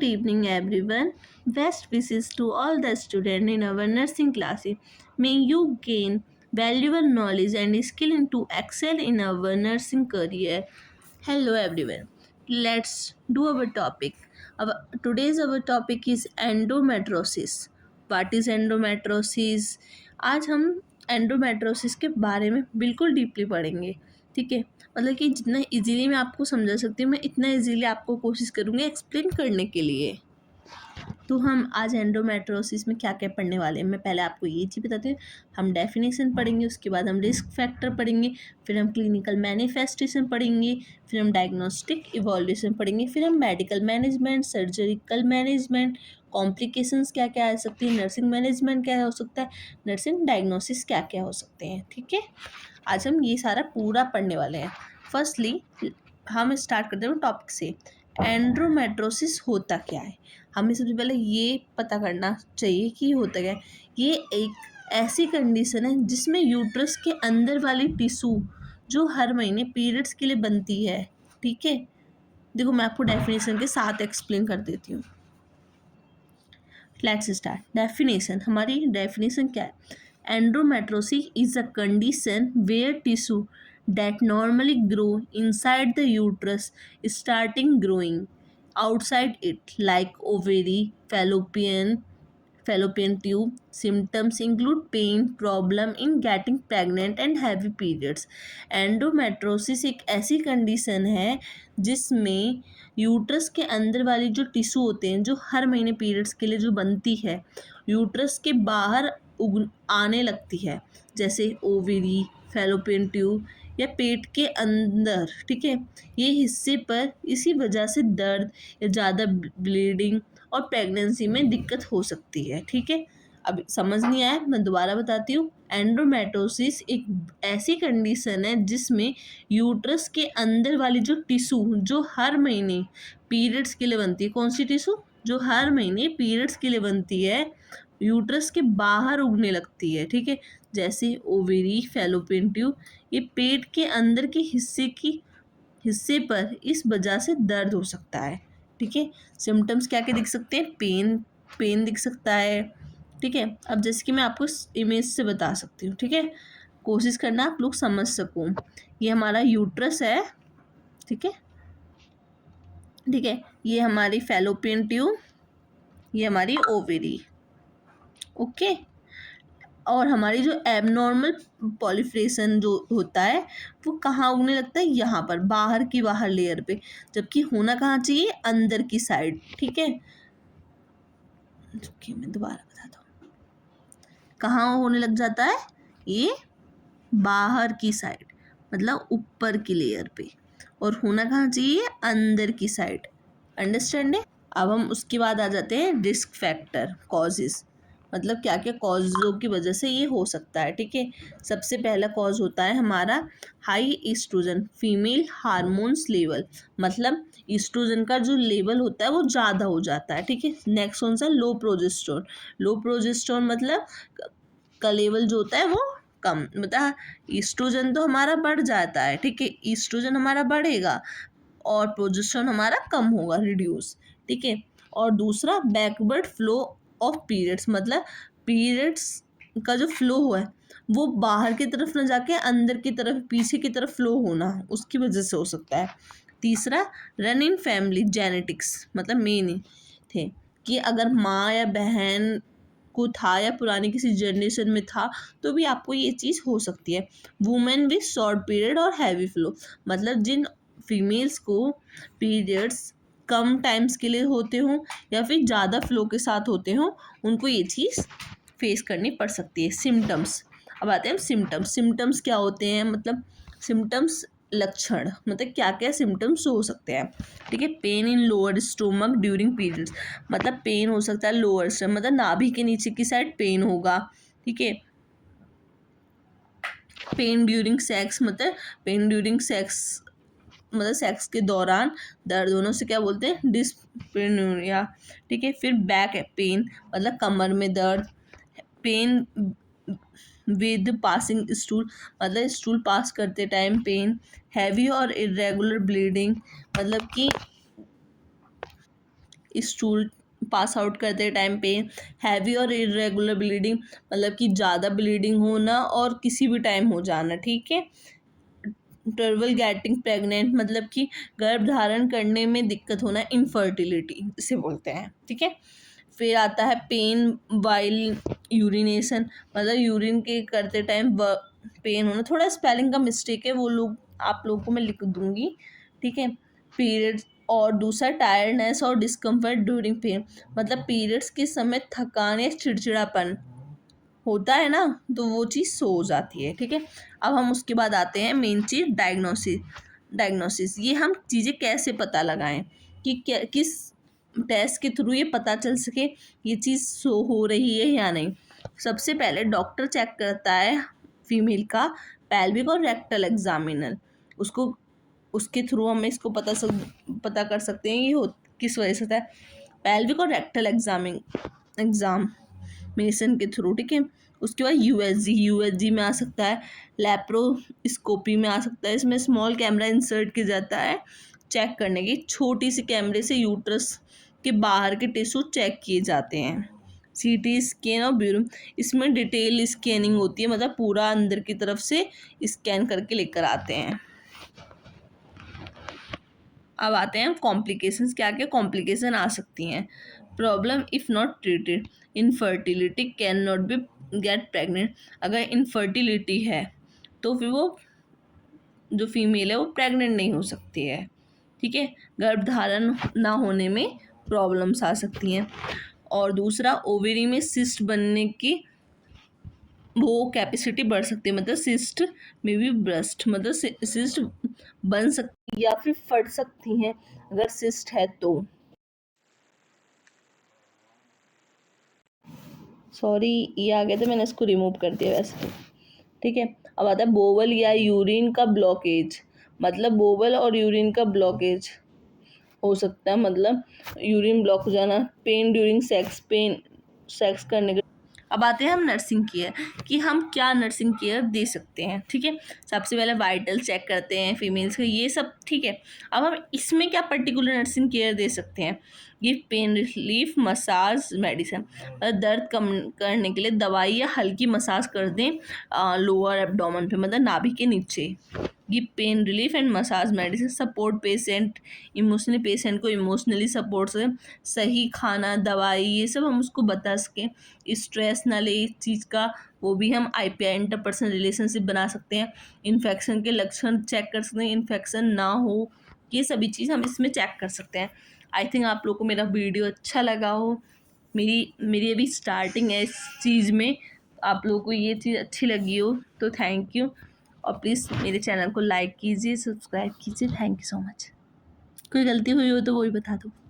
Good evening, everyone. Best wishes to all the students in our nursing classes. May you gain valuable knowledge and skill to excel in our nursing career. Hello, everyone. Let's do our topic. Our topic is endometriosis. What is endometriosis? आज हम endometriosis के बारे में बिल्कुल deeply पढ़ेंगे. ठीक है, मतलब कि जितना इजीली मैं आपको समझा सकती हूँ, मैं इतना इजीली आपको कोशिश करूँगी एक्सप्लेन करने के लिए. तो हम आज एंडोमेट्रोसिस में क्या क्या पढ़ने वाले हैं, मैं पहले आपको ये चीज़ बताती हूँ. हम डेफिनेशन पढ़ेंगे, उसके बाद हम रिस्क फैक्टर पढ़ेंगे, फिर हम क्लिनिकल मैनिफेस्टेशन पढ़ेंगे, फिर हम डायग्नोस्टिक इवोल्यूशन पढ़ेंगे, फिर हम medical management, surgical management, complications क्या क्या आ सकती है, नर्सिंग मैनेजमेंट क्या हो सकता है, नर्सिंग डायग्नोसिस क्या क्या हो सकते हैं. ठीक है, आज हम ये सारा पूरा पढ़ने वाले हैं. फर्स्टली हम स्टार्ट करते हैं टॉपिक से. एंडोमेट्रोसिस होता क्या है. हमें सबसे पहले ये पता करना चाहिए कि होता क्या है. ये एक ऐसी कंडीशन है जिसमें यूट्रस के अंदर वाली टिश्यू जो हर महीने पीरियड्स के लिए बनती है. ठीक है, देखो मैं आपको डेफिनेशन के साथ एक्सप्लेन कर देती हूँ. Let's start. डेफिनेशन, हमारी डेफिनेशन क्या है. Endometriosis is a condition where tissue that normally grow inside the uterus starting growing outside it like ovary, fallopian tube. Symptoms include pain, problem in getting pregnant and heavy periods. Endometriosis एक ऐसी condition है जिसमें uterus के अंदर वाली जो tissue होते हैं जो हर महीने पीरियड्स के लिए जो बनती है, यूट्रस के बाहर आने लगती है, जैसे ओवेरी, फैलोपियन ट्यूब या पेट के अंदर. ठीक है, ये हिस्से पर इसी वजह से दर्द या ज़्यादा ब्लीडिंग और प्रेगनेंसी में दिक्कत हो सकती है. ठीक है, अब समझ नहीं आया, मैं दोबारा बताती हूँ. एंडोमेट्रोसिस एक ऐसी कंडीशन है जिसमें यूट्रस के अंदर वाली जो टिश्यू जो हर महीने पीरियड्स के लिए बनती है, कौन सी टिश्यू जो हर महीने पीरियड्स के लिए बनती है, यूट्रस के बाहर उगने लगती है. ठीक है, जैसे ओवेरी, फैलोपियन ट्यूब, ये पेट के अंदर के हिस्से पर इस वजह से दर्द हो सकता है. ठीक है, सिम्टम्स क्या क्या दिख सकते हैं. पेन दिख सकता है. ठीक है, अब जैसे कि मैं आपको इमेज से बता सकती हूँ. ठीक है, कोशिश करना आप लोग समझ सको. ये हमारा यूट्रस है. ठीक है, ठीक है, ये हमारी फैलोपियन ट्यूब, ये हमारी ओवेरी. ओके, और हमारी जो एबनॉर्मल पॉलिफ्रेशन जो होता है वो कहाँ उगने लगता है, यहाँ पर बाहर लेयर पे, जबकि होना कहाँ चाहिए, अंदर की साइड. ठीक है, मैं दोबारा बताता हूँ. कहाँ होने लग जाता है, ये बाहर की साइड, मतलब ऊपर की लेयर पे, और होना कहाँ चाहिए, अंदर की साइड. अंडरस्टैंड है. अब हम उसके बाद आ जाते हैं रिस्क फैक्टर, कॉजेज़, मतलब क्या क्या कॉजों की वजह से ये हो सकता है. ठीक है, सबसे पहला कॉज होता है हमारा high estrogen female hormones level, मतलब ईस्ट्रोजन का जो लेवल होता है वो ज़्यादा हो जाता है. ठीक है, नेक्स्ट कौन सा, लो प्रोजेस्टेरोन. लो प्रोजेस्टेरोन मतलब का लेवल जो होता है वो कम, मतलब ईस्ट्रोजन तो हमारा बढ़ जाता है. ठीक है, ईस्ट्रोजन हमारा बढ़ेगा और प्रोजेस्टेरोन हमारा कम होगा, रिड्यूस. ठीक है, और दूसरा बैकवर्ड फ्लो ऑफ पीरियड्स, मतलब पीरियड्स का जो फ्लो है वो बाहर की तरफ ना जाके अंदर की तरफ, पीछे की तरफ फ्लो होना, उसकी वजह से हो सकता है. तीसरा रन इन फैमिली जेनेटिक्स, मतलब मेन थे कि अगर माँ या बहन को था या पुरानी किसी जनरेशन में था तो भी आपको ये चीज़ हो सकती है. वुमेन विथ शॉर्ट पीरियड और हैवी फ्लो, मतलब जिन फीमेल्स को पीरियड्स कम टाइम्स के लिए होते हों या फिर ज़्यादा फ्लो के साथ होते हों, उनको ये चीज़ फेस करनी पड़ सकती है. सिम्टम्स, अब आते हैं सिम्टम्स. सिम्टम्स क्या होते हैं, मतलब सिम्टम्स लक्षण, मतलब क्या क्या सिम्टम्स हो सकते हैं. ठीक है, pain in lower stomach during periods, मतलब पेन हो सकता है लोअर स्टोमक, मतलब नाभि के नीचे की साइड पेन होगा. ठीक है, पेन ड्यूरिंग सेक्स, मतलब पेन ड्यूरिंग सेक्स मतलब सेक्स के दौरान दर्द, दोनों से क्या बोलते हैं, डिस्पेन्यूरिया. ठीक है, फिर बैक पेन, मतलब कमर में दर्द. पेन विद पासिंग स्टूल, मतलब स्टूल पास करते टाइम पेन. हैवी और इरेगुलर ब्लीडिंग, मतलब कि स्टूल पास आउट करते टाइम पेन, हैवी और इरेगुलर ब्लीडिंग मतलब कि ज़्यादा ब्लीडिंग होना और किसी भी टाइम हो जाना, ठीक है। ट्रबल गेटिंग प्रेग्नेंट मतलब कि गर्भ धारण करने में दिक्कत होना, इनफर्टिलिटी इसे बोलते हैं, ठीक है। फिर आता है पेन वाइल यूरिनेशन मतलब यूरिन के करते टाइम पेन होना, थोड़ा स्पेलिंग का मिस्टेक है, वो लोग आप लोगों को मैं लिख दूंगी, ठीक है। पीरियड्स और दूसरा टायर्डनेस और डिस्कम्फर्ट ड्यूरिंग पेन मतलब पीरियड्स के समय थकान या चिड़चिड़ापन होता है ना, तो वो चीज़ सो हो जाती है, ठीक है। अब हम उसके बाद आते हैं मेन चीज़ डायग्नोसिस ये हम चीज़ें कैसे पता लगाएं कि क्या किस टेस्ट के थ्रू ये पता चल सके ये चीज़ सो हो रही है या नहीं। सबसे पहले डॉक्टर चेक करता है फीमेल का पेल्विक और रेक्टल एग्जामिनर, उसको उसके थ्रू हम इसको पता कर सकते हैं ये किस वजह से होता है, पेल्विक और रेक्टल एग्जामिनेशन के थ्रू, ठीक है। उसके बाद यूएसजी में आ सकता है, लैप्रोस्कोपी में आ सकता है, इसमें स्मॉल कैमरा इंसर्ट किया जाता है चेक करने की, छोटी सी कैमरे से यूट्रस के बाहर के टिश्यू चेक किए जाते हैं। सीटी स्कैन और ब्यूरो इसमें डिटेल स्कैनिंग होती है मतलब पूरा अंदर की तरफ से स्कैन करके लेकर आते हैं। अब आते हैं कॉम्प्लिकेशंस, क्या क्या कॉम्प्लिकेशन आ सकती हैं। Problem if not treated, infertility can not be get pregnant, अगर इनफर्टिलिटी है तो फिर वो जो फीमेल है वो प्रेग्नेंट नहीं हो सकती है, ठीक है। गर्भधारण ना होने में प्रॉब्लम्स आ सकती हैं। और दूसरा ओवेरी में सिस्ट बनने की वो कैपेसिटी बढ़ सकती है, मतलब सिस्ट में भी ब्रस्ट मतलब सिस्ट बन सकती या फिर फट सकती हैं अगर सिस्ट है तो। सॉरी ये आ गया था, मैंने इसको रिमूव कर दिया वैसे, ठीक है। अब आता है बोवल या यूरिन का ब्लॉकेज, मतलब बोवल और यूरिन का ब्लॉकेज हो सकता है, मतलब यूरिन ब्लॉक हो जाना, पेन ड्यूरिंग सेक्स करने के। अब आते हैं हम नर्सिंग केयर कि हम क्या नर्सिंग केयर दे सकते हैं, ठीक है। सबसे पहले वाइटल चेक करते हैं फीमेल्स का, ये सब ठीक है। अब हम इसमें क्या पर्टिकुलर नर्सिंग केयर दे सकते हैं, give pain relief massage medicine, दर्द कम करने के लिए दवाई या हल्की मसाज कर दें लोअर एब्डोमेन पे मतलब नाभि के नीचे। Give pain relief and massage medicine, support patient emotionally, patient को इमोशनली सपोर्ट से, सही खाना दवाई ये सब हम उसको बता सकें, स्ट्रेस ना ले इस चीज़ का, वो भी हम IPI इंटरपर्सनल रिलेशनशिप बना सकते हैं। इन्फेक्शन के लक्षण चेक कर सकते हैं, इन्फेक्शन ना हो, ये सभी चीज़ हम इसमें चेक कर सकते हैं। आई थिंक आप लोग को मेरा वीडियो अच्छा लगा हो, मेरी अभी स्टार्टिंग है इस चीज़ में, आप लोगों को ये चीज़ अच्छी लगी हो तो थैंक यू, और प्लीज़ मेरे चैनल को लाइक कीजिए, सब्सक्राइब कीजिए, थैंक यू सो मच। कोई गलती हुई हो तो वो भी बता दो।